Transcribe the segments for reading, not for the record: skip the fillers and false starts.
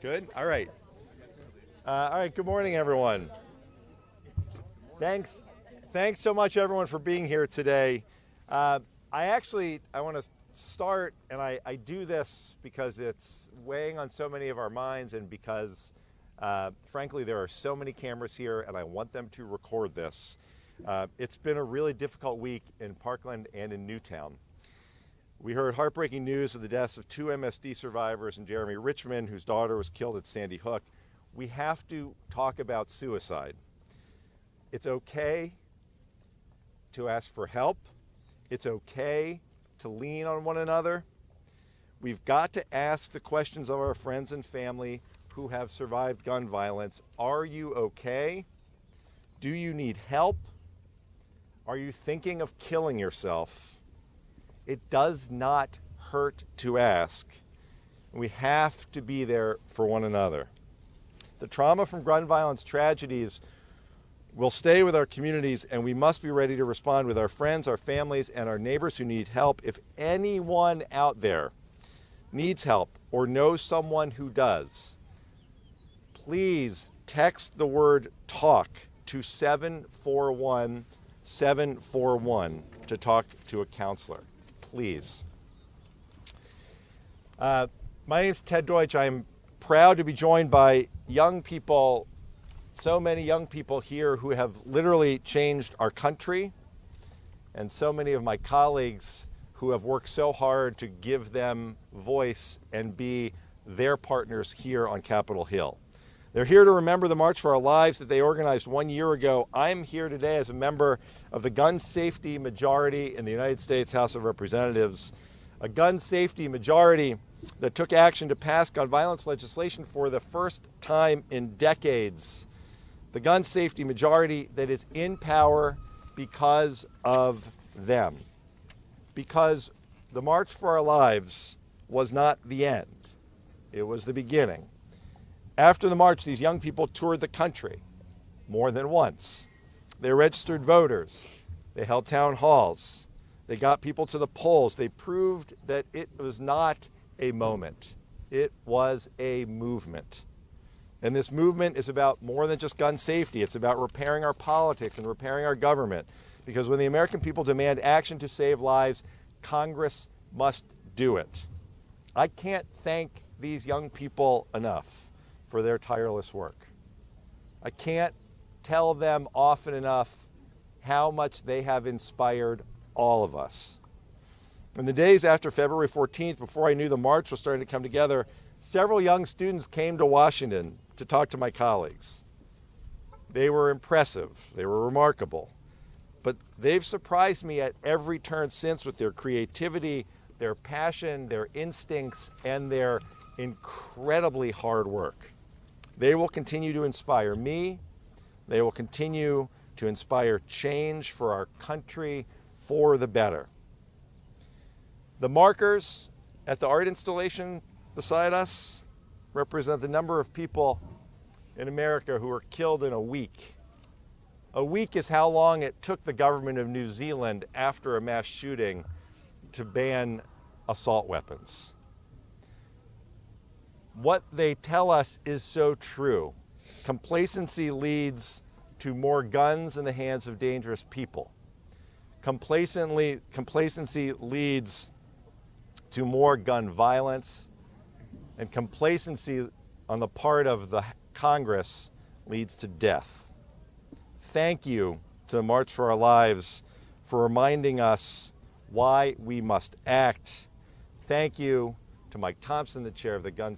Good? All right. Good morning, everyone. Thanks so much, everyone, for being here today. I want to start, and I do this because it's weighing on so many of our minds and because, frankly, there are so many cameras here, and I want them to record this. It's been a really difficult week in Parkland and in Newtown. We heard heartbreaking news of the deaths of two MSD survivors and Jeremy Richmond, whose daughter was killed at Sandy Hook. We have to talk about suicide. It's okay to ask for help. It's okay to lean on one another. We've got to ask the questions of our friends and family who have survived gun violence. Are you okay? Do you need help? Are you thinking of killing yourself? It does not hurt to ask. We have to be there for one another. The trauma from gun violence tragedies will stay with our communities, and we must be ready to respond with our friends, our families, and our neighbors who need help. If anyone out there needs help or knows someone who does, please text the word TALK to 741-741 to talk to a counselor. Please. My name is Ted Deutch. I'm proud to be joined by young people, so many young people here who have literally changed our country, and so many of my colleagues who have worked so hard to give them voice and be their partners here on Capitol Hill. They're here to remember the March for Our Lives that they organized 1 year ago. I'm here today as a member of the gun safety majority in the United States House of Representatives, a gun safety majority that took action to pass gun violence legislation for the first time in decades. The gun safety majority that is in power because of them. Because the March for Our Lives was not the end. It was the beginning. After the march, these young people toured the country more than once. They registered voters. They held town halls. They got people to the polls. They proved that it was not a moment. It was a movement. And this movement is about more than just gun safety. It's about repairing our politics and repairing our government. Because when the American people demand action to save lives, Congress must do it. I can't thank these young people enough for their tireless work. I can't tell them often enough how much they have inspired all of us. In the days after February 14th, before I knew the march was starting to come together, several young students came to Washington to talk to my colleagues. They were impressive, they were remarkable, but they've surprised me at every turn since with their creativity, their passion, their instincts, and their incredibly hard work. They will continue to inspire me. They will continue to inspire change for our country for the better. The markers at the art installation beside us represent the number of people in America who were killed in a week. A week is how long it took the government of New Zealand after a mass shooting to ban assault weapons. What they tell us is so true. Complacency leads to more guns in the hands of dangerous people. Complacency leads to more gun violence, and complacency on the part of the Congress leads to death. Thank you to the March for Our Lives for reminding us why we must act. Thank you to Mike Thompson, the chair of the Gun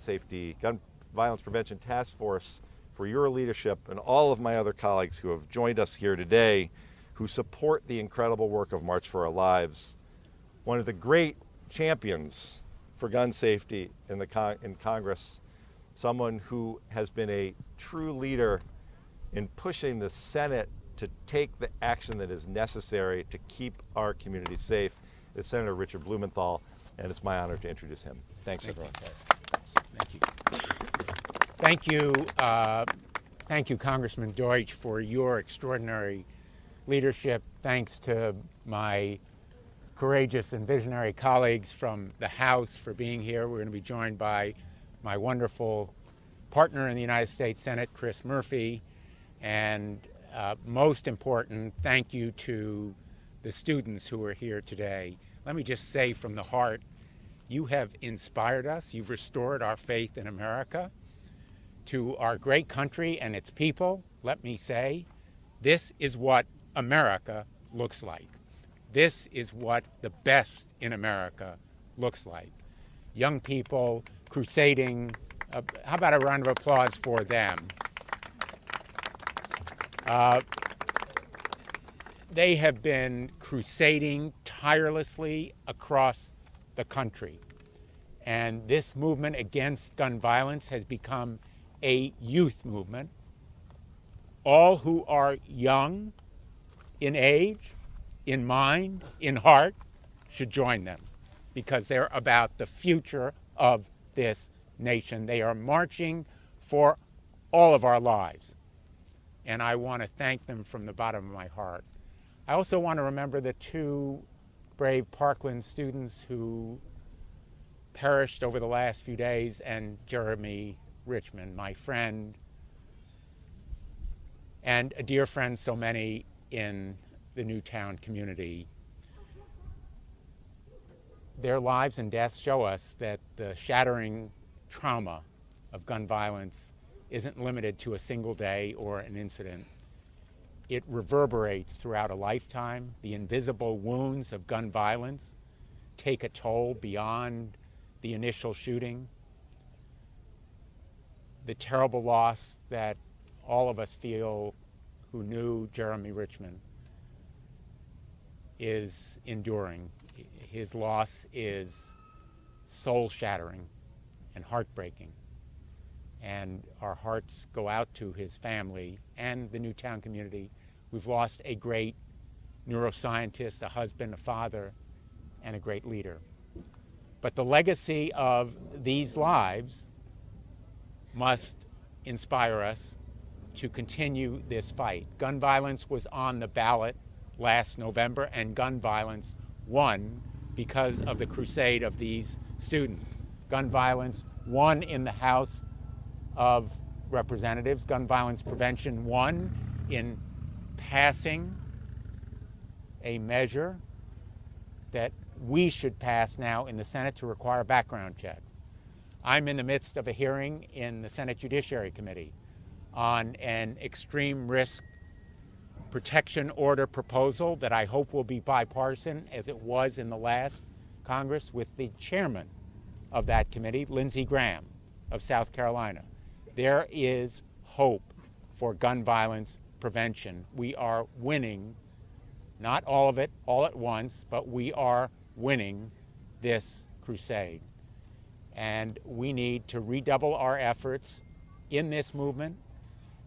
Violence Prevention Task Force, for your leadership, and all of my other colleagues who have joined us here today, who support the incredible work of March for Our Lives. One of the great champions for gun safety in Congress, someone who has been a true leader in pushing the Senate to take the action that is necessary to keep our community safe, is Senator Richard Blumenthal, and it's my honor to introduce him. Thanks, everyone. Thank you. Thank you, Congressman Deutch, for your extraordinary leadership. Thanks to my courageous and visionary colleagues from the House for being here. We're going to be joined by my wonderful partner in the United States Senate, Chris Murphy, and most important, thank you to the students who are here today. Let me just say from the heart, you have inspired us. You've restored our faith in America. To our great country and its people, let me say, this is what America looks like. This is what the best in America looks like. Young people crusading. How about a round of applause for them? They have been crusading tirelessly across the country. And this movement against gun violence has become a youth movement. All who are young in age, in mind, in heart, should join them because they're about the future of this nation. They are marching for all of our lives. And I want to thank them from the bottom of my heart. I also want to remember the two brave Parkland students who perished over the last few days, and Jeremy Richmond, my friend, and a dear friend, so many in the Newtown community. Their lives and deaths show us that the shattering trauma of gun violence isn't limited to a single day or an incident. It reverberates throughout a lifetime. The invisible wounds of gun violence take a toll beyond the initial shooting. The terrible loss that all of us feel who knew Jeremy Richmond is enduring. His loss is soul-shattering and heartbreaking. And our hearts go out to his family and the Newtown community. We've lost a great neuroscientist, a husband, a father, and a great leader. But the legacy of these lives must inspire us to continue this fight. Gun violence was on the ballot last November, and gun violence won because of the crusade of these students. Gun violence won in the House of Representatives. Gun violence prevention won in passing a measure that we should pass now in the Senate to require background checks. I'm in the midst of a hearing in the Senate Judiciary Committee on an extreme risk protection order proposal that I hope will be bipartisan, as it was in the last Congress, with the chairman of that committee, Lindsey Graham of South Carolina. There is hope for gun violence prevention. We are winning, not all of it all at once, but we are winning this crusade. And we need to redouble our efforts in this movement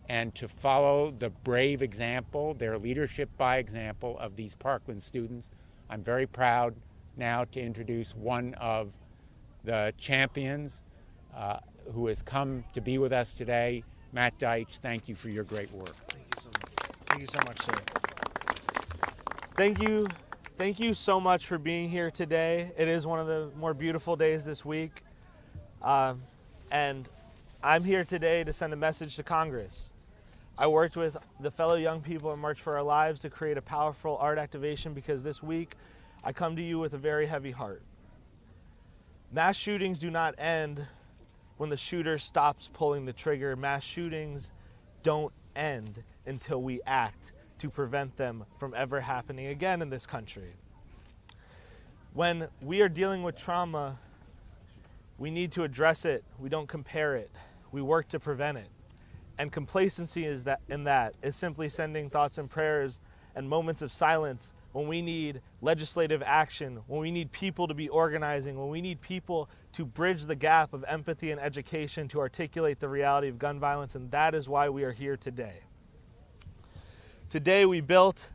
and to follow the brave example, their leadership by example of these Parkland students. I'm very proud now to introduce one of the champions who has come to be with us today. Matt Deutch, thank you for your great work. Thank you so much. Thank you so much, sir. Thank you so much for being here today. It is one of the more beautiful days this week. And I'm here today to send a message to Congress. I worked with the fellow young people in March for Our Lives to create a powerful art activation because this week I come to you with a very heavy heart. Mass shootings do not end when the shooter stops pulling the trigger. Mass shootings don't end until we act to prevent them from ever happening again in this country. When we are dealing with trauma, we need to address it. We don't compare it. We work to prevent it. And complacency is simply sending thoughts and prayers and moments of silence when we need legislative action, when we need people to be organizing, when we need people to bridge the gap of empathy and education to articulate the reality of gun violence, and that is why we are here today. Today we built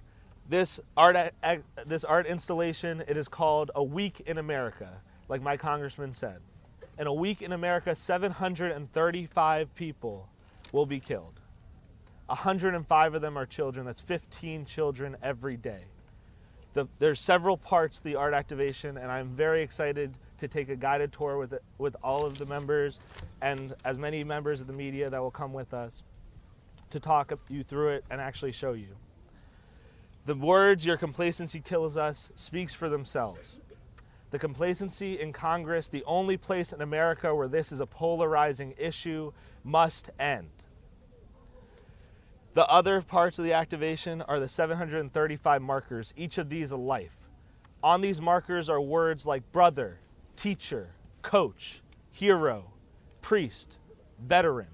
this art installation. It is called A Week in America, like my congressman said. In a week in America, 735 people will be killed. 105 of them are children. That's 15 children every day. There's several parts to the art activation, and I'm very excited to take a guided tour with all of the members and as many members of the media that will come with us to talk you through it and actually show you. The words, "Your complacency kills us," speaks for themselves. The complacency in Congress, the only place in America where this is a polarizing issue, must end. The other parts of the activation are the 735 markers, each of these a life. On these markers are words like brother, teacher, coach, hero, priest, veteran.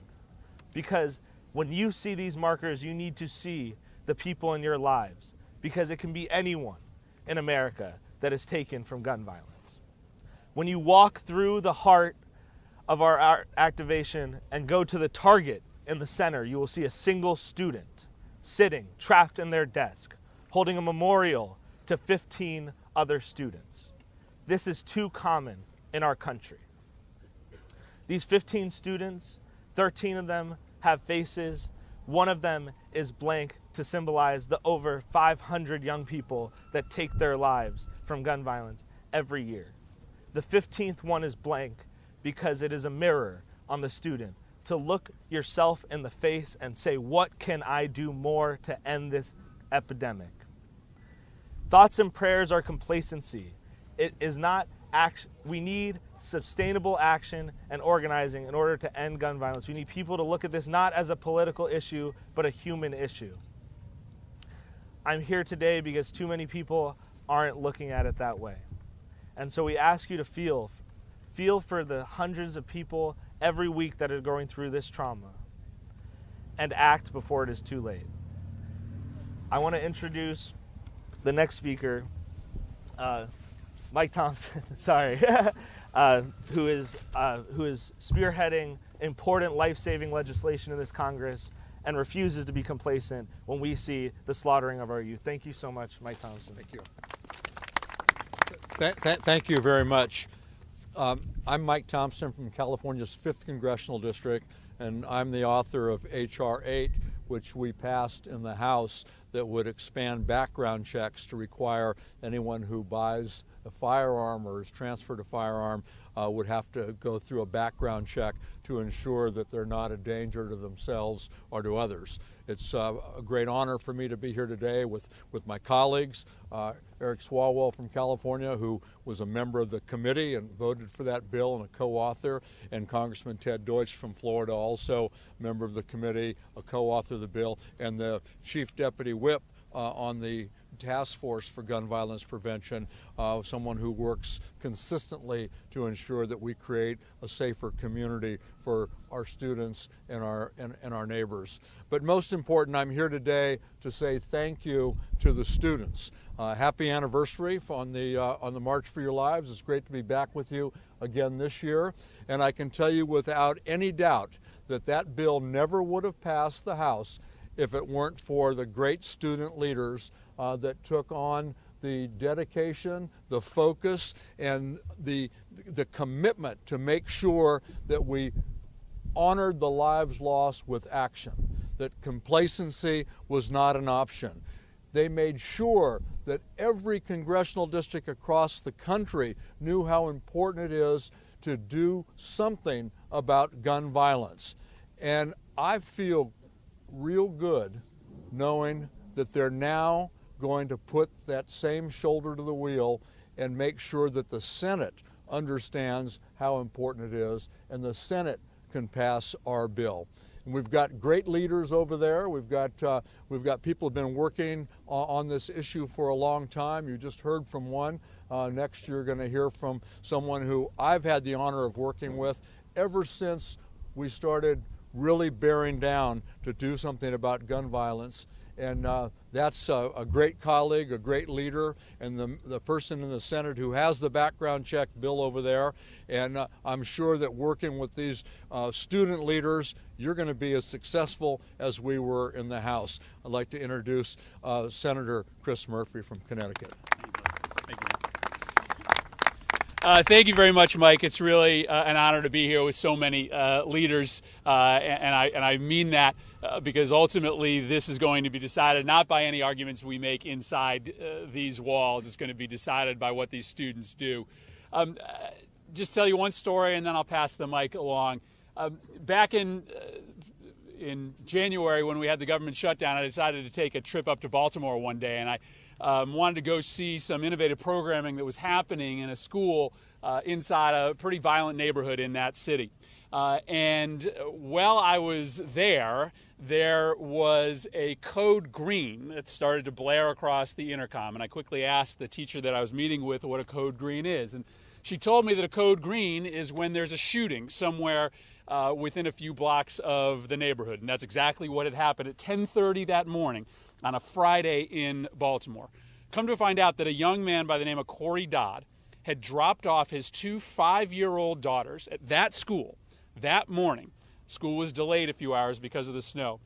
Because when you see these markers, you need to see the people in your lives, because it can be anyone in America that is taken from gun violence. When you walk through the heart of our activation and go to the target in the center, you will see a single student sitting trapped in their desk, holding a memorial to 15 other students. This is too common in our country. These 15 students, 13 of them have faces. One of them is blank to symbolize the over 500 young people that take their lives from gun violence every year. The 15th one is blank because it is a mirror on the student to look yourself in the face and say, what can I do more to end this epidemic? Thoughts and prayers are complacency. It is not action. We need sustainable action and organizing in order to end gun violence. We need people to look at this not as a political issue, but a human issue. I'm here today because too many people aren't looking at it that way. And so we ask you to feel for the hundreds of people every week that are going through this trauma, and act before it is too late. I want to introduce the next speaker, Mike Thompson, sorry, who is spearheading important life-saving legislation in this Congress and refuses to be complacent when we see the slaughtering of our youth. Thank you so much, Mike Thompson. Thank you. Thank you very much. I'm Mike Thompson from California's 5th Congressional District, and I'm the author of H.R. 8, which we passed in the House, that would expand background checks to require anyone who buys a firearm or is transferred a firearm would have to go through a background check to ensure that they're not a danger to themselves or to others. It's a great honor for me to be here today with my colleagues, Eric Swalwell from California, who was a member of the committee and voted for that bill and a co-author, and Congressman Ted Deutch from Florida, also a member of the committee, a co-author of the bill, and the Chief Deputy Whip on the task force for gun violence prevention, someone who works consistently to ensure that we create a safer community for our students and our neighbors. But most important, I'm here today to say thank you to the students. Happy anniversary on the March for Your Lives. It's great to be back with you again this year, and I can tell you without any doubt that that bill never would have passed the House if it weren't for the great student leaders that took on the dedication, the focus, and the commitment to make sure that we honored the lives lost with action, that complacency was not an option. They made sure that every congressional district across the country knew how important it is to do something about gun violence. And I feel real good knowing that they're now going to put that same shoulder to the wheel and make sure that the Senate understands how important it is and the Senate can pass our bill. And we've got great leaders over there. We've got people who've been working on this issue for a long time. You just heard from one. Next you're going to hear from someone who I've had the honor of working with ever since we started really bearing down to do something about gun violence. And that's a great colleague, a great leader, and the person in the Senate who has the background check bill over there. And I'm sure that working with these student leaders, you're going to be as successful as we were in the House. I'd like to introduce Senator Chris Murphy from Connecticut. Thank you. Thank you very much, Mike. It's really an honor to be here with so many leaders, and I mean that because ultimately this is going to be decided not by any arguments we make inside these walls. It's going to be decided by what these students do. just tell you one story, and then I'll pass the mic along. Back in January, when we had the government shutdown, I decided to take a trip up to Baltimore one day, and I wanted to go see some innovative programming that was happening in a school inside a pretty violent neighborhood in that city. And while I was there was a code green that started to blare across the intercom, and I quickly asked the teacher that I was meeting with what a code green is, and she told me that a code green is when there's a shooting somewhere within a few blocks of the neighborhood, and that's exactly what had happened at 10:30 that morning on a Friday in Baltimore. Come to find out that a young man by the name of Corey Dodd had dropped off his two 5-year-old daughters at that school that morning. School was delayed a few hours because of the snow.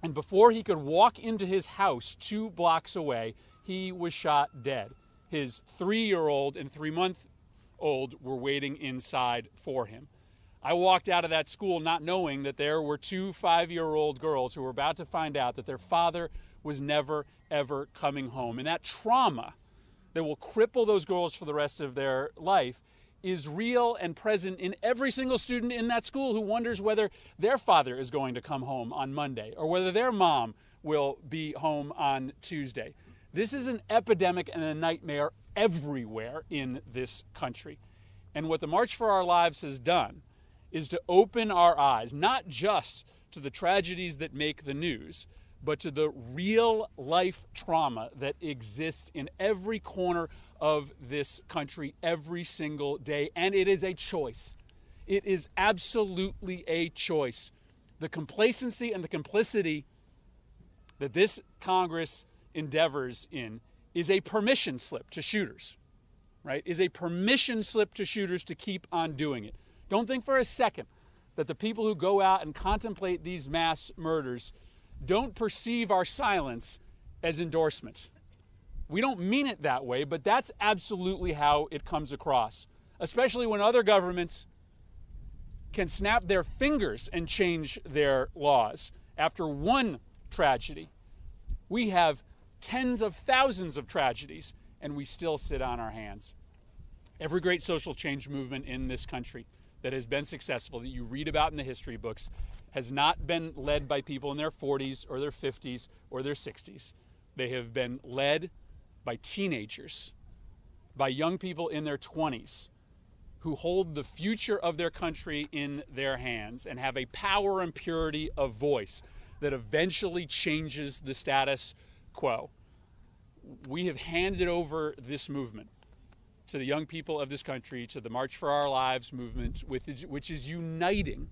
And before he could walk into his house 2 blocks away, he was shot dead. His 3-year-old and 3-month-old were waiting inside for him. I walked out of that school not knowing that there were 2 5-year-old girls who were about to find out that their father was never, ever coming home. And that trauma that will cripple those girls for the rest of their life is real and present in every single student in that school who wonders whether their father is going to come home on Monday or whether their mom will be home on Tuesday. This is an epidemic and a nightmare everywhere in this country. And what the March for Our Lives has done is to open our eyes, not just to the tragedies that make the news, but to the real life trauma that exists in every corner of this country every single day. And it is a choice. It is absolutely a choice. The complacency and the complicity that this Congress endeavors in is a permission slip to shooters, right? Is a permission slip to shooters to keep on doing it. Don't think for a second that the people who go out and contemplate these mass murders don't perceive our silence as endorsements. We don't mean it that way, but that's absolutely how it comes across, especially when other governments can snap their fingers and change their laws. After one tragedy, we have tens of thousands of tragedies, and we still sit on our hands. Every great social change movement in this country that has been successful, that you read about in the history books, has not been led by people in their 40s or their 50s or their 60s. They have been led by teenagers, by young people in their 20s who hold the future of their country in their hands and have a power and purity of voice that eventually changes the status quo. We have handed over this movement to the young people of this country, to the March for Our Lives movement, which is uniting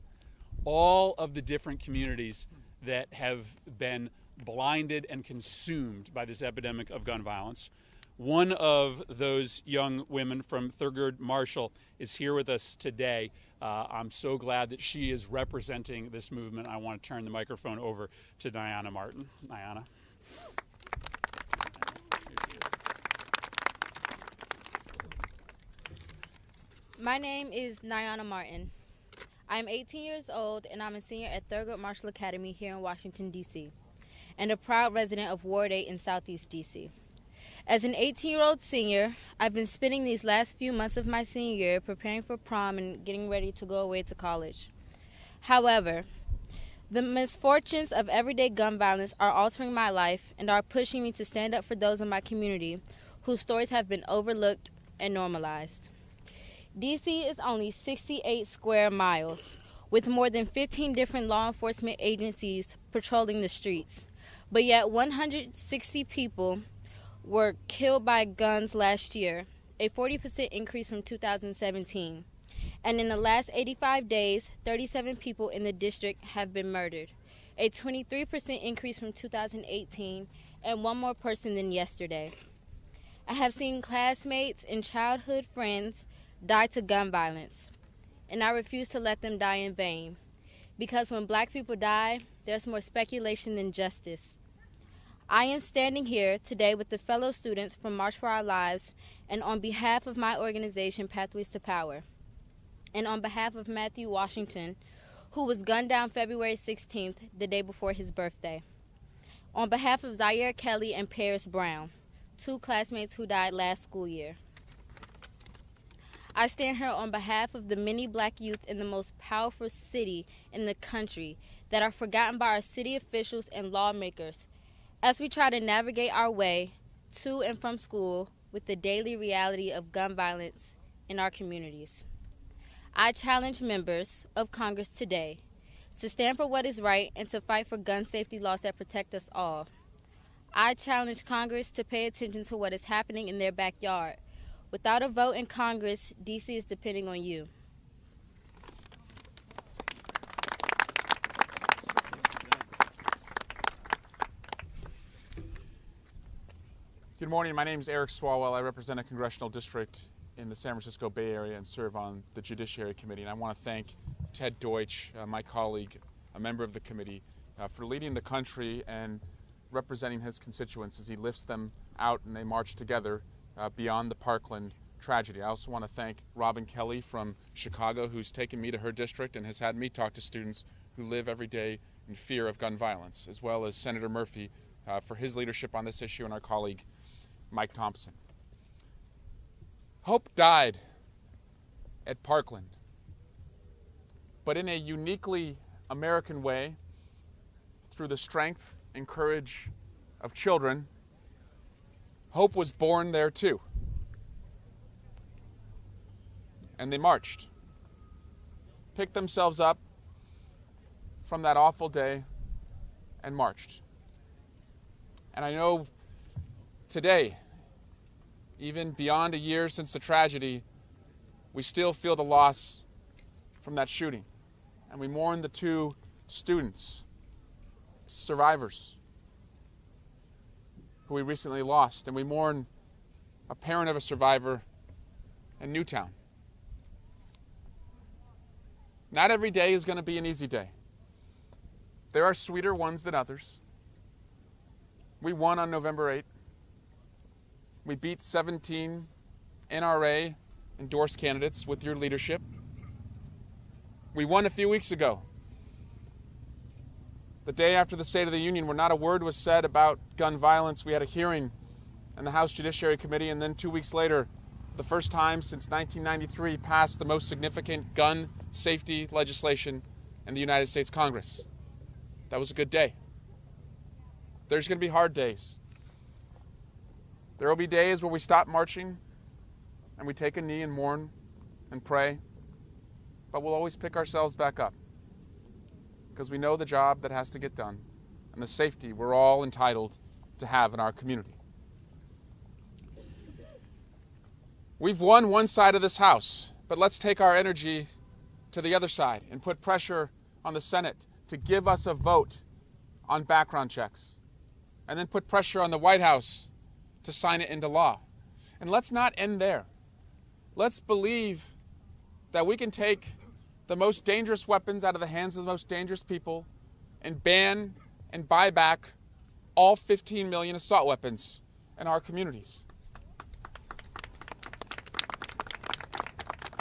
all of the different communities that have been blinded and consumed by this epidemic of gun violence. One of those young women from Thurgood Marshall is here with us today. I'm so glad that she is representing this movement. I want to turn the microphone over to Nyana Martin. Nyana. My name is Nyana Martin. I'm 18 years old and I'm a senior at Thurgood Marshall Academy here in Washington, D.C., and a proud resident of Ward 8 in Southeast D.C. As an 18-year-old senior, I've been spending these last few months of my senior year preparing for prom and getting ready to go away to college. However, the misfortunes of everyday gun violence are altering my life and are pushing me to stand up for those in my community whose stories have been overlooked and normalized. D.C. is only 68 square miles, with more than 15 different law enforcement agencies patrolling the streets. But yet 160 people were killed by guns last year, a 40% increase from 2017. And in the last 85 days, 37 people in the district have been murdered, a 23% increase from 2018, and one more person than yesterday. I have seen classmates and childhood friends die to gun violence, and I refuse to let them die in vain, because when black people die, there's more speculation than justice. I am standing here today with the fellow students from March for Our Lives and on behalf of my organization, Pathways to Power, and on behalf of Matthew Washington, who was gunned down February 16th, the day before his birthday. On behalf of Zaire Kelly and Paris Brown, 2 classmates who died last school year. I stand here on behalf of the many black youth in the most powerful city in the country that are forgotten by our city officials and lawmakers as we try to navigate our way to and from school with the daily reality of gun violence in our communities. I challenge members of Congress today to stand for what is right and to fight for gun safety laws that protect us all. I challenge Congress to pay attention to what is happening in their backyard. Without a vote in Congress, D.C. is depending on you. Good morning. My name is Eric Swalwell. I represent a congressional district in the San Francisco Bay Area and serve on the Judiciary Committee. And I want to thank Ted Deutch, my colleague, a member of the committee, for leading the country and representing his constituents as he lifts them out and they march together beyond the Parkland tragedy. I also want to thank Robin Kelly from Chicago, who's taken me to her district and has had me talk to students who live every day in fear of gun violence, as well as Senator Murphy for his leadership on this issue, and our colleague Mike Thompson. Hope died at Parkland, but in a uniquely American way, through the strength and courage of children, hope was born there too. And they marched, picked themselves up from that awful day and marched. And I know today, even beyond a year since the tragedy, we still feel the loss from that shooting. And we mourn the two students, survivors, who we recently lost. And we mourn a parent of a survivor in Newtown. Not every day is going to be an easy day. There are sweeter ones than others. We won on November 8th. We beat 17 NRA endorsed candidates with your leadership. We won a few weeks ago, the day after the State of the Union, where not a word was said about gun violence. We had a hearing in the House Judiciary Committee, and then 2 weeks later, the first time since 1993, passed the most significant gun safety legislation in the United States Congress. That was a good day. There's going to be hard days. There will be days where we stop marching and we take a knee and mourn and pray, but we'll always pick ourselves back up because we know the job that has to get done and the safety we're all entitled to have in our community. We've won one side of this House, but let's take our energy to the other side and put pressure on the Senate to give us a vote on background checks, and then put pressure on the White House to sign it into law. And let's not end there. Let's believe that we can take the most dangerous weapons out of the hands of the most dangerous people and ban and buy back all 15 million assault weapons in our communities.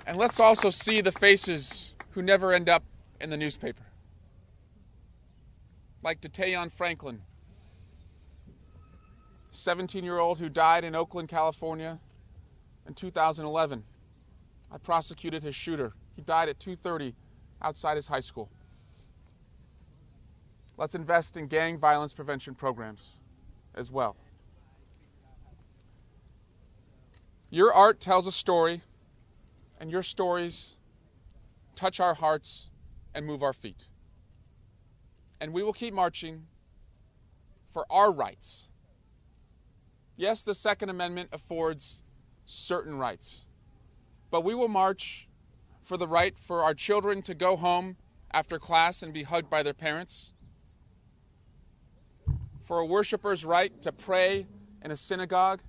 And let's also see the faces who never end up in the newspaper. Like Detayon Franklin, 17-year-old who died in Oakland, California in 2011. I prosecuted his shooter. He died at 2:30 outside his high school. Let's invest in gang violence prevention programs as well. Your art tells a story, and your stories touch our hearts and move our feet. And we will keep marching for our rights. Yes, the Second Amendment affords certain rights, but we will march for the right for our children to go home after class and be hugged by their parents, for a worshiper's right to pray in a synagogue,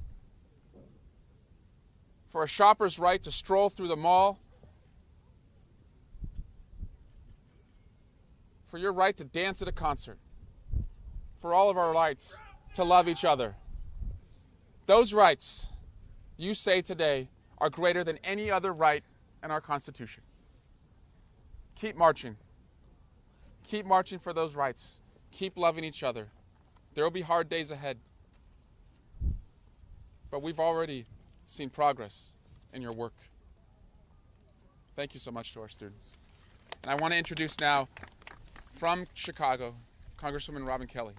for a shopper's right to stroll through the mall, for your right to dance at a concert, for all of our rights to love each other. Those rights, you say today, are greater than any other right in our Constitution. Keep marching. Keep marching for those rights. Keep loving each other. There will be hard days ahead. But we've already seen progress in your work. Thank you so much to our students. And I want to introduce now, from Chicago, Congresswoman Robin Kelly.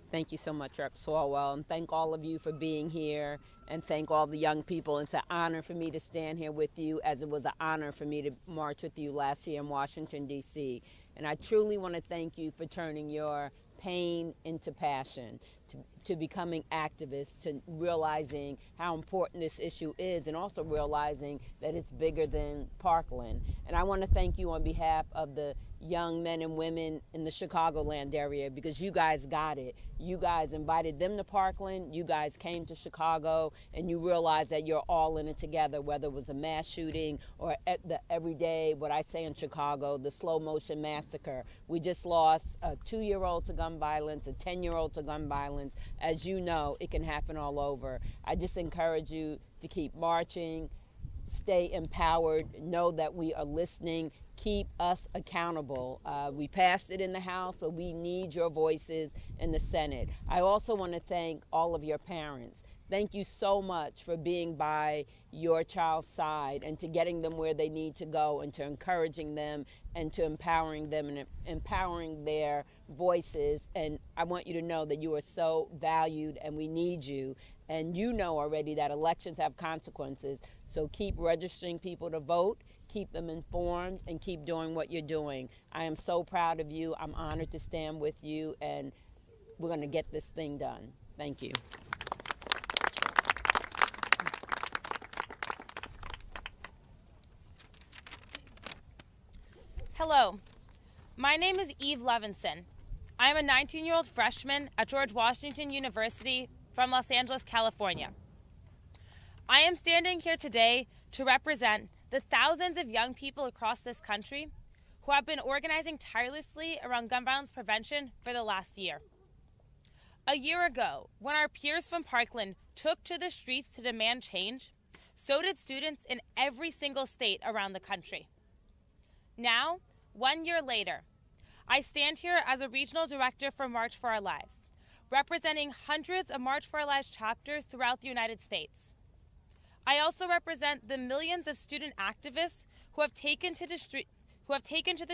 Thank you so much, Rep. Swalwell, and thank all of you for being here, and thank all the young people. It's an honor for me to stand here with you, as it was an honor for me to march with you last year in Washington, D.C. And I truly want to thank you for turning your pain into passion, to becoming activists, to realizing how important this issue is, and also realizing that it's bigger than Parkland. And I want to thank you on behalf of the young men and women in the Chicagoland area, because you guys got it. You guys invited them to Parkland, you guys came to Chicago, and you realized that you're all in it together, whether it was a mass shooting or the everyday, what I say in Chicago, the slow motion massacre. We just lost a 2-year-old to gun violence, a 10-year-old to gun violence. As you know, it can happen all over. I just encourage you to keep marching, stay empowered, know that we are listening, keep us accountable. We passed it in the House, but we need your voices in the Senate. I also want to thank all of your parents. Thank you so much for being by your child's side and to getting them where they need to go, and to encouraging them and to empowering them and empowering their voices. And I want you to know that you are so valued and we need you. And you know already that elections have consequences. So keep registering people to vote, keep them informed, and keep doing what you're doing. I am so proud of you. I'm honored to stand with you, and we're going to get this thing done. Thank you. Hello, my name is Eve Levinson. I am a 19-year-old freshman at George Washington University from Los Angeles, California. I am standing here today to represent the thousands of young people across this country who have been organizing tirelessly around gun violence prevention for the last year. A year ago, when our peers from Parkland took to the streets to demand change, so did students in every single state around the country. Now, 1 year later, I stand here as a regional director for March for Our Lives, representing hundreds of March for Our Lives chapters throughout the United States. I also represent the millions of student activists who have taken to the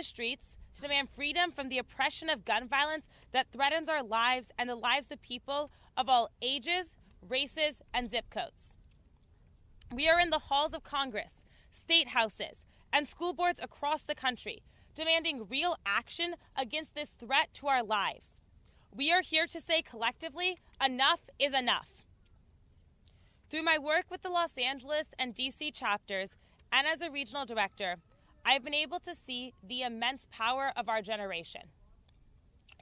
streets to demand freedom from the oppression of gun violence that threatens our lives and the lives of people of all ages, races, and zip codes. We are in the halls of Congress, state houses, and school boards across the country, demanding real action against this threat to our lives. We are here to say collectively, enough is enough. Through my work with the Los Angeles and DC chapters, and as a regional director, I have been able to see the immense power of our generation.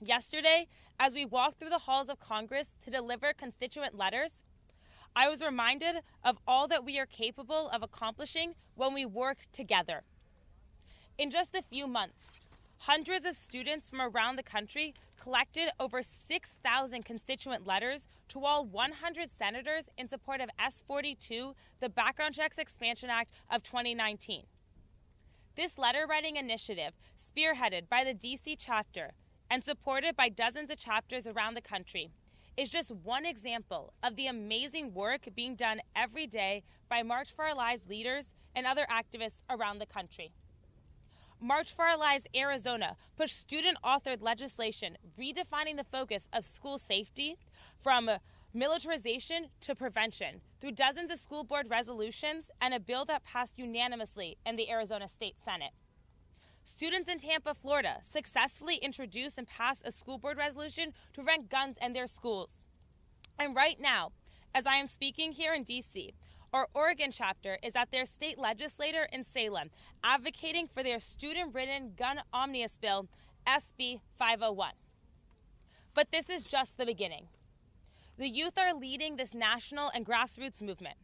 Yesterday, as we walked through the halls of Congress to deliver constituent letters, I was reminded of all that we are capable of accomplishing when we work together. In just a few months, hundreds of students from around the country collected over 6,000 constituent letters to all 100 senators in support of S-42, the Background Checks Expansion Act of 2019. This letter-writing initiative, spearheaded by the DC chapter and supported by dozens of chapters around the country, is just one example of the amazing work being done every day by March for Our Lives leaders and other activists around the country. March for Our Lives Arizona pushed student-authored legislation redefining the focus of school safety from militarization to prevention through dozens of school board resolutions and a bill that passed unanimously in the Arizona State Senate. Students in Tampa, Florida successfully introduced and passed a school board resolution to prevent guns in their schools. And right now, as I am speaking here in DC, our Oregon chapter is at their state legislator in Salem, advocating for their student-ridden gun omnibus bill, SB 501. But this is just the beginning. The youth are leading this national and grassroots movement.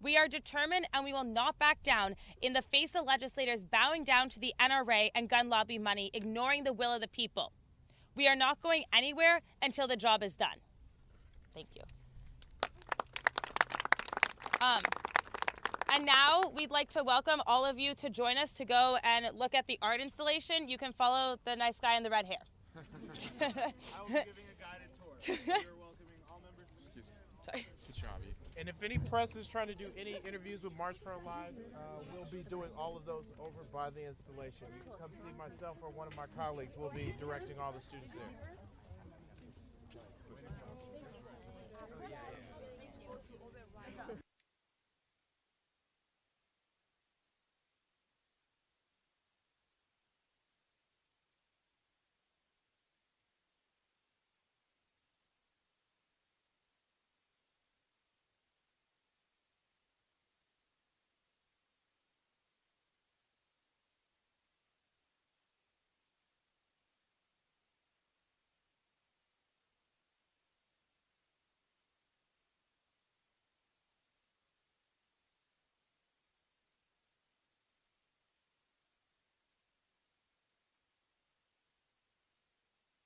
We are determined, and we will not back down in the face of legislators bowing down to the NRA and gun lobby money, ignoring the will of the people. We are not going anywhere until the job is done. Thank you. And now we'd like to welcome all of you to join us to go and look at the art installation. You can follow the nice guy in the red hair. I will be giving a guided tour. We are welcoming all members. Excuse me. Sorry. Good job, Eve. And if any press is trying to do any interviews with March for Our Lives, we'll be doing all of those over by the installation. You can come see myself or one of my colleagues. We'll be directing all the students there.